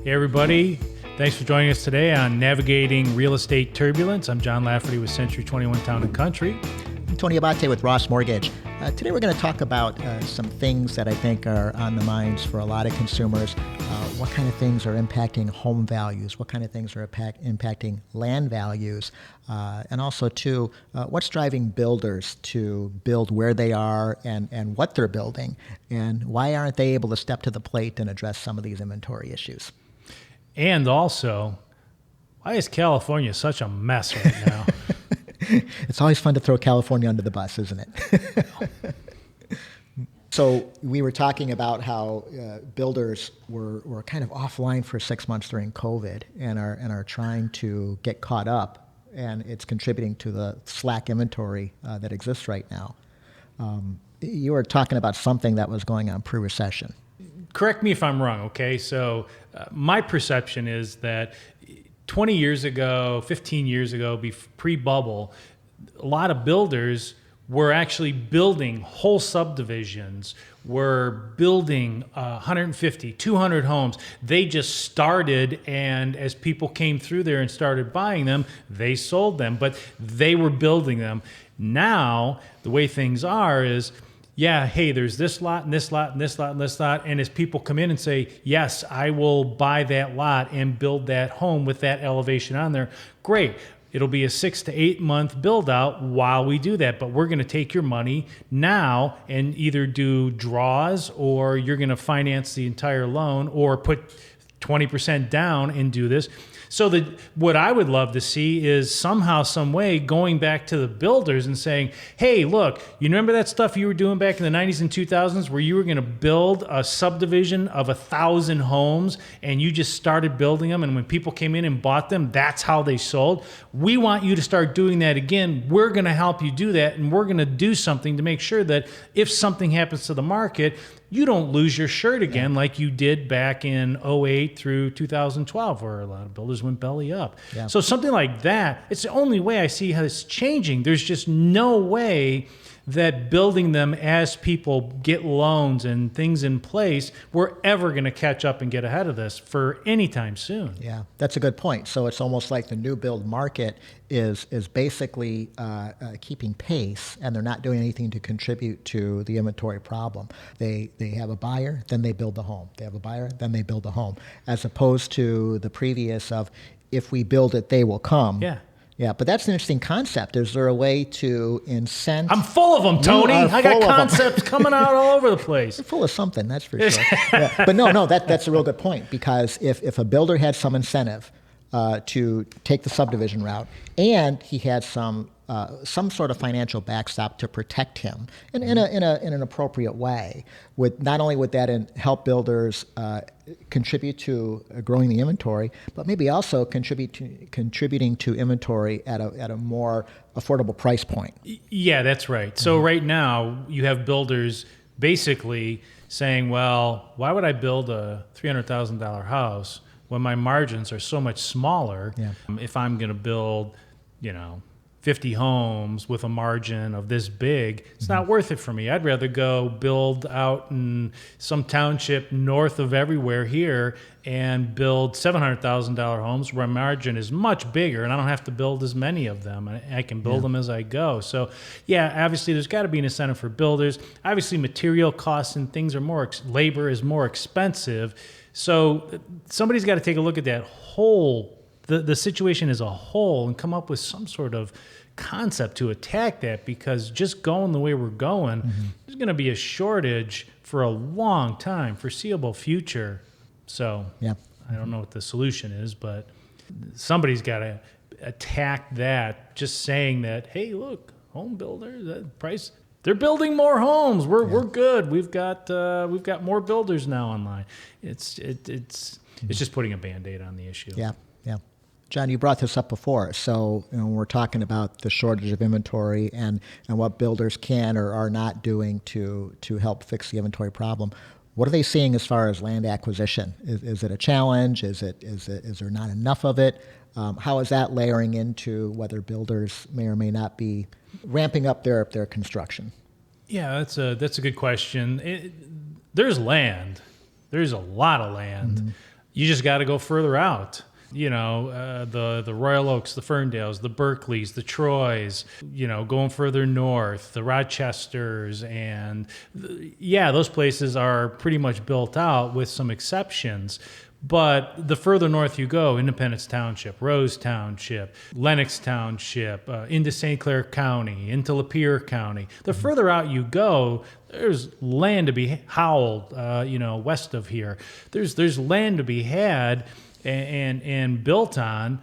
Hey everybody, thanks for joining us today on Navigating Real Estate Turbulence. I'm John Lafferty with Century 21 Town & Country. I'm Tony Abate with Ross Mortgage. Today we're going to talk about some things that I think are on the minds for a lot of consumers. What kind of things are impacting home values? What kind of things are impacting land values? And also, too, what's driving builders to build where they are and what they're building? And why aren't they able to step to the plate and address some of these inventory issues? And also, why is California such a mess right now? It's always fun to throw California under the bus, isn't it? So we were talking about how builders were kind of offline for 6 months during COVID and are trying to get caught up, and it's contributing to the slack inventory that exists right now. You were talking about something that was going on pre-recession. Correct me if I'm wrong, okay? So my perception is that 20 years ago, 15 years ago, pre-bubble, a lot of builders were actually building whole subdivisions, were building 150, 200 homes. They just started, and as people came through there and started buying them, they sold them, but they were building them. Now, the way things are is, yeah, hey, there's this lot and this lot and this lot and this lot. And as people come in and say, yes, I will buy that lot and build that home with that elevation on there, great. It'll be a 6 to 8 month build out while we do that. But we're going to take your money now and either do draws, or you're going to finance the entire loan, or put 20% down and do this. So what I would love to see is somehow, some way, going back to the builders and saying, hey, look, you remember that stuff you were doing back in the 90s and 2000s where you were going to build a subdivision of 1,000 homes and you just started building them, and when people came in and bought them, that's how they sold? We want you to start doing that again. We're going to help you do that, and we're going to do something to make sure that if something happens to the market, you don't lose your shirt again like you did back in 08 through 2012, where a lot of builders went belly up. Yeah. So something like that, it's the only way I see how it's changing. There's just no way that building them as people get loans and things in place, we're ever going to catch up and get ahead of this for any time soon. Yeah, that's a good point. So it's almost like the new build market is basically keeping pace, and they're not doing anything to contribute to the inventory problem. They have a buyer, then they build the home. They have a buyer, then they build the home, as opposed to the previous of, if we build it, they will come. Yeah. Yeah, but that's an interesting concept. Is there a way to incent? I'm full of them, Tony. I got concepts coming out all over the place. You're full of something, that's for sure. Yeah. But no, that's a real good point, because if a builder had some incentive to take the subdivision route, and he had some sort of financial backstop to protect him in an appropriate way, not only would that help builders contribute to growing the inventory, but maybe also contributing to inventory at a more affordable price point. Yeah, that's right. So right now you have builders basically saying, well, why would I build a $300,000 house when my margins are so much smaller? Yeah. If I'm going to build, 50 homes with a margin of this big, it's not worth it for me. I'd rather go build out in some township north of everywhere here and build $700,000 homes where my margin is much bigger, and I don't have to build as many of them. I can build them as I go. So, yeah, obviously there's got to be an incentive for builders. Obviously, material costs and things are labor is more expensive. So somebody's got to take a look at that whole the situation as a whole and come up with some sort of concept to attack that, because just going the way we're going, there's going to be a shortage for a long time, foreseeable future. So yeah. I don't know what the solution is, but somebody's got to attack that. Just saying that, hey, look, home builders, that price, they're building more homes. We're good. We've got more builders now online. It's just putting a Band-Aid on the issue. Yeah. John, you brought this up before. So we're talking about the shortage of inventory and what builders can or are not doing to help fix the inventory problem. What are they seeing as far as land acquisition? Is it a challenge? Is there not enough of it? How is that layering into whether builders may or may not be ramping up their construction? Yeah, that's a good question. There's land. There's a lot of land. Mm-hmm. You just got to go further out. The Royal Oaks, the Ferndales, the Berkeleys, the Troys, going further north, the Rochesters, and those places are pretty much built out with some exceptions. But the further north you go, Independence Township, Rose Township, Lenox Township, into St. Clair County, into Lapeer County, the further out you go, there's land to be howled, west of here. There's land to be had and built on,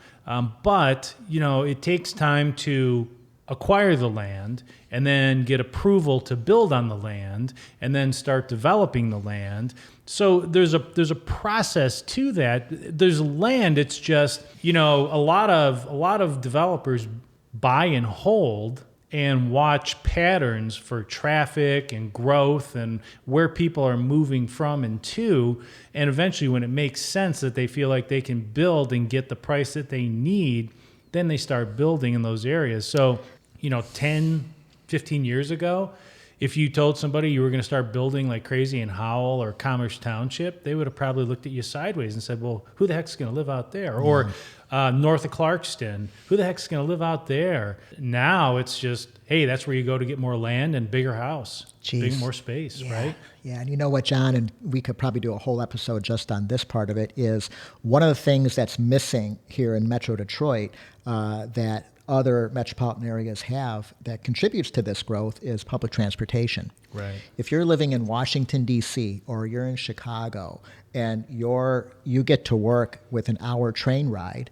but it takes time to acquire the land and then get approval to build on the land and then start developing the land. So there's a process to that. There's land. It's just a lot of developers buy and hold and watch patterns for traffic and growth and where people are moving from and to. And eventually, when it makes sense that they feel like they can build and get the price that they need, then they start building in those areas. So, 10, 15 years ago, if you told somebody you were going to start building like crazy in Howell or Commerce Township, they would have probably looked at you sideways and said, well, who the heck's going to live out there? Or north of Clarkston, who the heck's going to live out there? Now it's just, hey, that's where you go to get more land and bigger house, more space, right? Yeah, and you know what, John, and we could probably do a whole episode just on this part of it, is one of the things that's missing here in Metro Detroit that other metropolitan areas have that contributes to this growth is public transportation. Right. If you're living in Washington, D.C., or you're in Chicago, and you get to work with an hour train ride,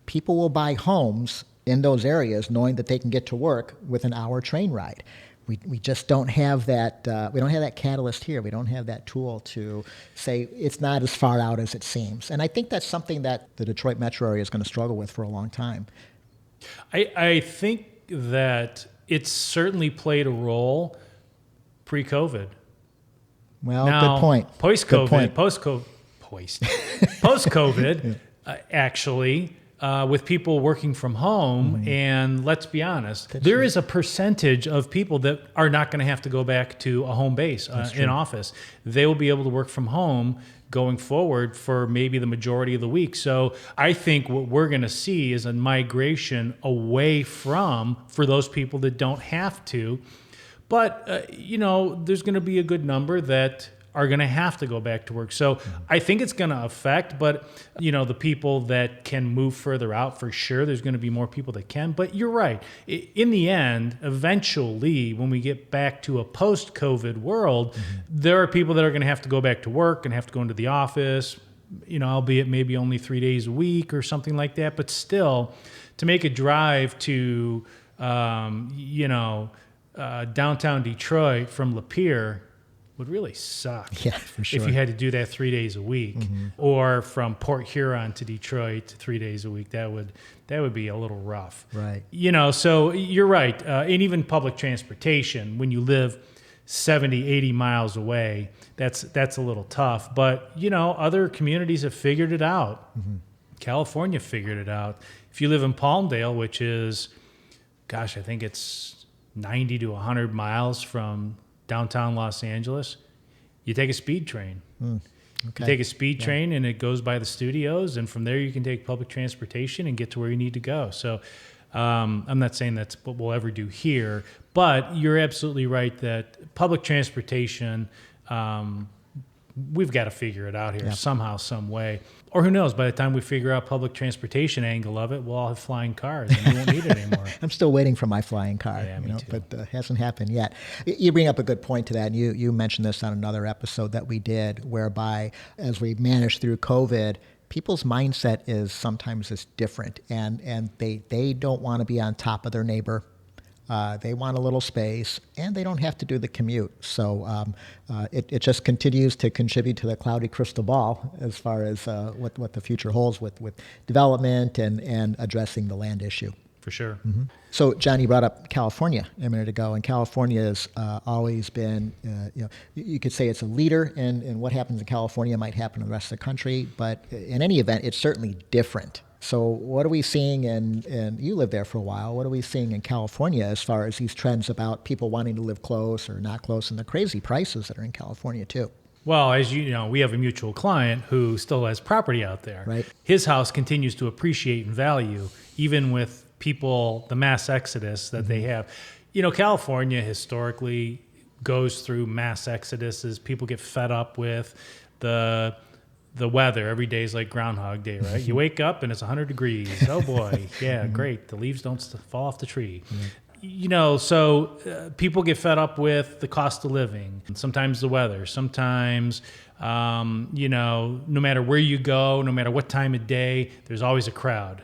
people will buy homes in those areas knowing that they can get to work with an hour train ride. We just don't have that. We don't have that catalyst here. We don't have that tool to say it's not as far out as it seems. And I think that's something that the Detroit metro area is going to struggle with for a long time. I think that it's certainly played a role pre-COVID. Well, now, good point. Post-COVID, post-COVID, actually, with people working from home, and let's be honest, there is a percentage of people that are not going to have to go back to a home base in office. They will be able to work from home going forward for maybe the majority of the week. So I think what we're going to see is a migration away from, for those people that don't have to. But, there's going to be a good number that are going to have to go back to work. So I think it's going to affect, but, the people that can move further out, for sure, there's going to be more people that can. But you're right. In the end, eventually, when we get back to a post-COVID world, there are people that are going to have to go back to work and have to go into the office, albeit maybe only 3 days a week or something like that. But still, to make a drive to, downtown Detroit from Lapeer would really suck. Yeah, for sure. If you had to do that 3 days a week, or from Port Huron to Detroit 3 days a week, that would be a little rough. Right. So you're right. And even public transportation, when you live 70, 80 miles away, that's a little tough. But, other communities have figured it out. California figured it out. If you live in Palmdale, which is, I think it's 90 to 100 miles from downtown Los Angeles, you take a speed train. Okay. You take a speed train and it goes by the studios, and from there you can take public transportation and get to where you need to go. So I'm not saying that's what we'll ever do here, but you're absolutely right that public transportation, we've got to figure it out here somehow, some way. Or who knows, by the time we figure out public transportation angle of it, we'll all have flying cars and we won't need it anymore. I'm still waiting for my flying car, but hasn't happened yet. You bring up a good point to that, and you mentioned this on another episode that we did, whereby as we managed through COVID, people's mindset is sometimes different, and they don't want to be on top of their neighbor. They want a little space, and they don't have to do the commute. So it just continues to contribute to the cloudy crystal ball as far as what the future holds with development and addressing the land issue. For sure. So, John, you brought up California a minute ago, and California has always been, you could say it's a leader in what happens in California might happen in the rest of the country, but in any event, it's certainly different. So what are we seeing, and you lived there for a while, what are we seeing in California as far as these trends about people wanting to live close or not close, and the crazy prices that are in California too? Well, as you know, we have a mutual client who still has property out there. Right. His house continues to appreciate in value, even with people, the mass exodus that they have. You know, California historically goes through mass exoduses. People get fed up with the weather. Every day is like Groundhog Day, right? You wake up and it's 100 degrees. Oh boy, yeah, great. The leaves don't fall off the tree. You know, so people get fed up with the cost of living, sometimes the weather, sometimes, you know, no matter where you go, no matter what time of day, there's always a crowd.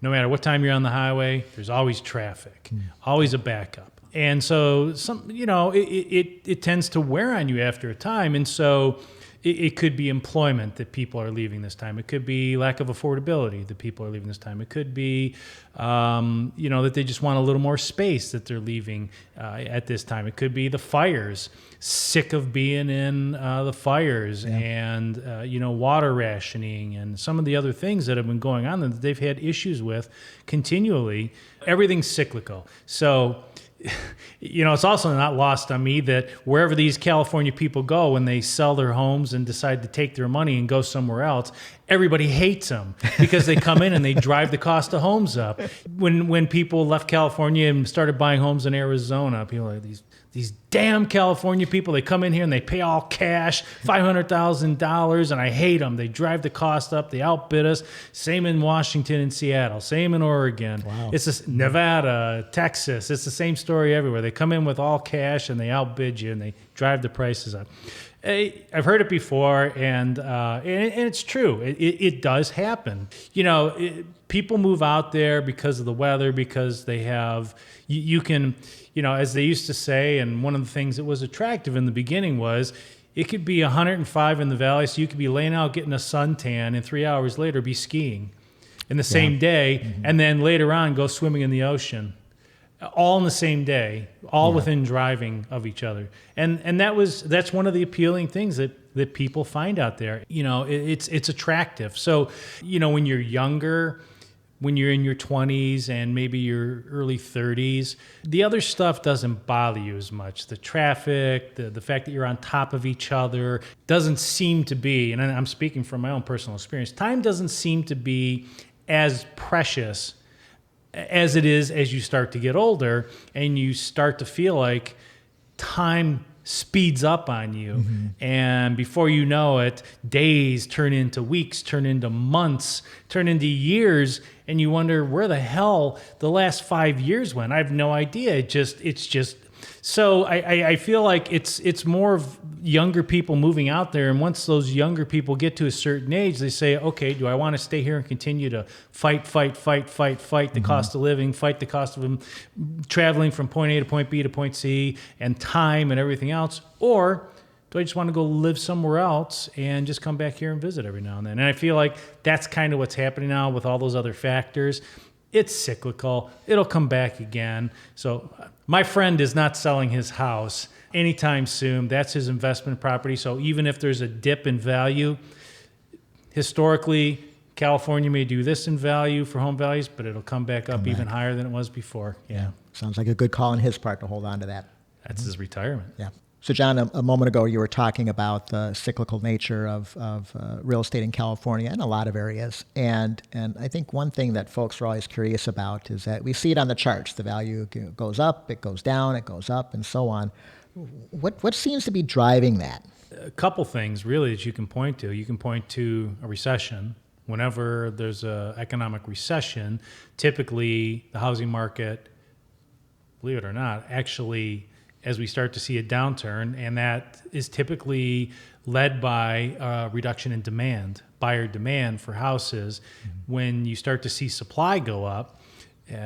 No matter what time you're on the highway, there's always traffic, always a backup. And so, you know, it tends to wear on you after a time. And so it could be employment that people are leaving this time. It could be lack of affordability that people are leaving this time. It could be, you know, that they just want a little more space that they're leaving at this time. It could be the fires, sick of being in the fires, and, you know, water rationing and some of the other things that have been going on that they've had issues with continually. Everything's cyclical. So, you know, it's also not lost on me that wherever these California people go when they sell their homes and decide to take their money and go somewhere else, everybody hates them because they come in and they drive the cost of homes up. When people left California and started buying homes in Arizona, people are like, these damn California people, they come in here and they pay all cash, $500,000, and I hate them. They drive the cost up. They outbid us. Same in Washington and Seattle. Same in Oregon. Wow. It's just Nevada, Texas. It's the same story everywhere. They come in with all cash and they outbid you and they drive the prices up. I've heard it before, and it's true. It does happen. You know, people move out there because of the weather, because they have, you can, you know, as they used to say, and one of the things that was attractive in the beginning was it could be 105 in the valley, so you could be laying out getting a suntan, and 3 hours later be skiing in the same day, and then later on go swimming in the ocean. All in the same day, all within driving of each other. And that's one of the appealing things that people find out there. You know, it's attractive. So, you know, when you're younger, when you're in your 20s and maybe your early 30s, the other stuff doesn't bother you as much. The traffic, the fact that you're on top of each other doesn't seem to be, and I'm speaking from my own personal experience, time doesn't seem to be as precious as it is as you start to get older and you start to feel like time speeds up on you. And before you know it, days turn into weeks, turn into months, turn into years, and you wonder where the hell the last 5 years went. I have no idea. It's just so I feel like it's more of younger people moving out there, and once those younger people get to a certain age, they say, okay, do I want to stay here and continue to fight the cost of living, fight the cost of them traveling from point A to point B to point C and time and everything else, or do I just want to go live somewhere else and just come back here and visit every now and then? And I feel like that's kind of what's happening now with all those other factors. It's cyclical. It'll come back again. So my friend is not selling his house anytime soon. That's his investment property. So even if there's a dip in value, historically, California may do this in value for home values, but it'll come back up even higher than it was before. Yeah. Sounds like a good call on his part to hold on to that. That's his retirement. Yeah. So, John, a moment ago, you were talking about the cyclical nature of real estate in California and a lot of areas. And I think one thing that folks are always curious about is that we see it on the charts. The value goes up, it goes down, it goes up, and so on. What seems to be driving that? A couple things, really, that you can point to. You can point to a recession. Whenever there's an economic recession, typically the housing market, believe it or not, actually, as we start to see a downturn, and that is typically led by a reduction in demand, buyer demand for houses. When you start to see supply go up,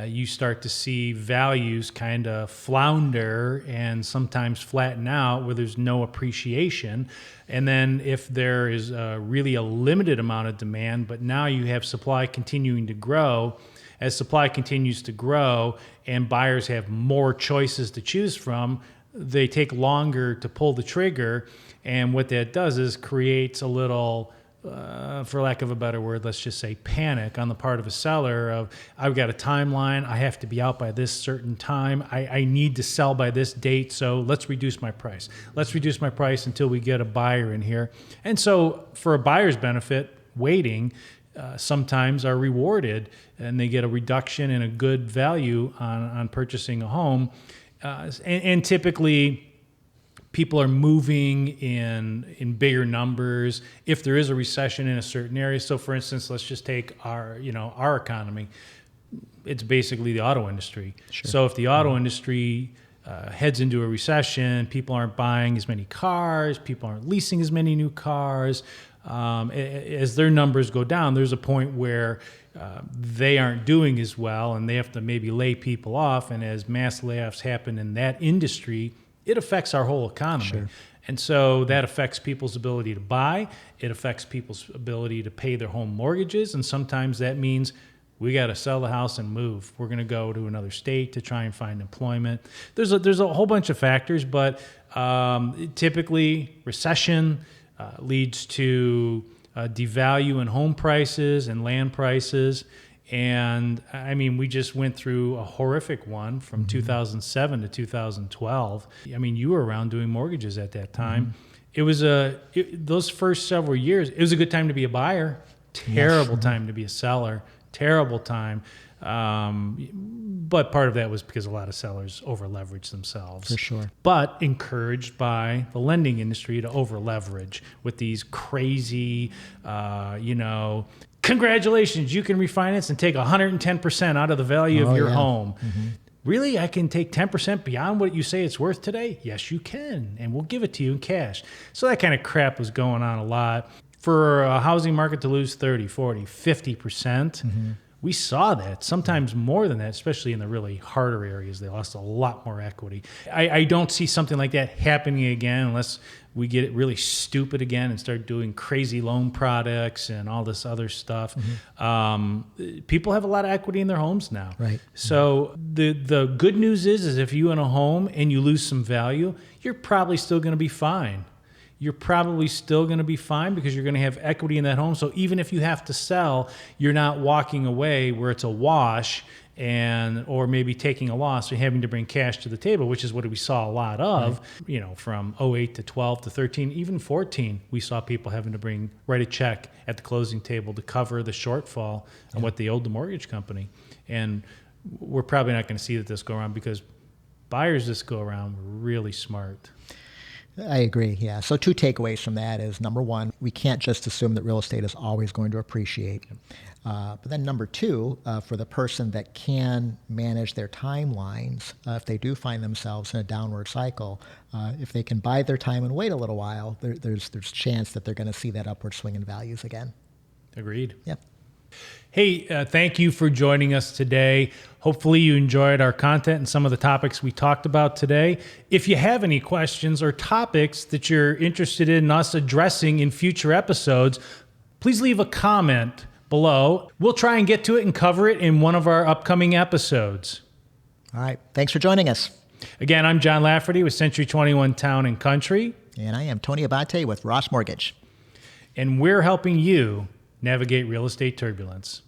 you start to see values kind of flounder and sometimes flatten out where there's no appreciation. And then if there is really a limited amount of demand, but now you have supply continuing to grow, as supply continues to grow and buyers have more choices to choose from, they take longer to pull the trigger. And what that does is creates a little for lack of a better word, let's just say panic on the part of a seller of, I've got a timeline, I have to be out by this certain time, I need to sell by this date, so let's reduce my price. Let's reduce my price until we get a buyer in here. And so for a buyer's benefit, waiting sometimes are rewarded, and they get a reduction in a good value on purchasing a home. And typically, people are moving in bigger numbers if there is a recession in a certain area. So for instance, let's just take our economy. It's basically the auto industry. Sure. So if the auto industry heads into a recession, people aren't buying as many cars, people aren't leasing as many new cars. As their numbers go down, there's a point where they aren't doing as well, and they have to maybe lay people off. And as mass layoffs happen in that industry, it affects our whole economy. Sure. And so that affects people's ability to buy. It affects people's ability to pay their home mortgages. And sometimes that means we got to sell the house and move. We're going to go to another state to try and find employment. There's a whole bunch of factors, but typically recession leads to devalue in home prices and land prices. And I mean, we just went through a horrific one from 2007 to 2012. I mean, you were around doing mortgages at that time. It was those first several years, it was a good time to be a buyer, terrible time to be a seller, terrible time. But part of that was because a lot of sellers over-leveraged themselves. For sure. But encouraged by the lending industry to over-leverage with these crazy, congratulations, you can refinance and take 110% out of the value of your home. Really? I can take 10% beyond what you say it's worth today? Yes, you can, and we'll give it to you in cash. So that kind of crap was going on a lot. For a housing market to lose 30, 40, 50%, we saw that, sometimes more than that, especially in the really harder areas. They lost a lot more equity. I don't see something like that happening again unless we get it really stupid again and start doing crazy loan products and all this other stuff. People have a lot of equity in their homes now. Right. So the good news is if you own a home and you lose some value, you're probably still going to be fine. You're probably still going to be fine because you're going to have equity in that home. So even if you have to sell, you're not walking away where it's a wash or maybe taking a loss or having to bring cash to the table, which is what we saw a lot of, from 08 to 12 to 13, even 14, we saw people having to write a check at the closing table to cover the shortfall on what they owed the mortgage company. And we're probably not going to see this go around because buyers this go around were really smart. I agree, yeah. So 2 takeaways from that is, number 1, we can't just assume that real estate is always going to appreciate. But then number 2, for the person that can manage their timelines, if they do find themselves in a downward cycle, if they can bide their time and wait a little while, there's chance that they're going to see that upward swing in values again. Agreed. Yep. Hey, thank you for joining us today. Hopefully you enjoyed our content and some of the topics we talked about today. If you have any questions or topics that you're interested in us addressing in future episodes, please leave a comment below. We'll try and get to it and cover it in one of our upcoming episodes. All right. Thanks for joining us. Again, I'm John Lafferty with Century 21 Town and Country. And I am Tony Abate with Ross Mortgage. And we're helping you navigate real estate turbulence.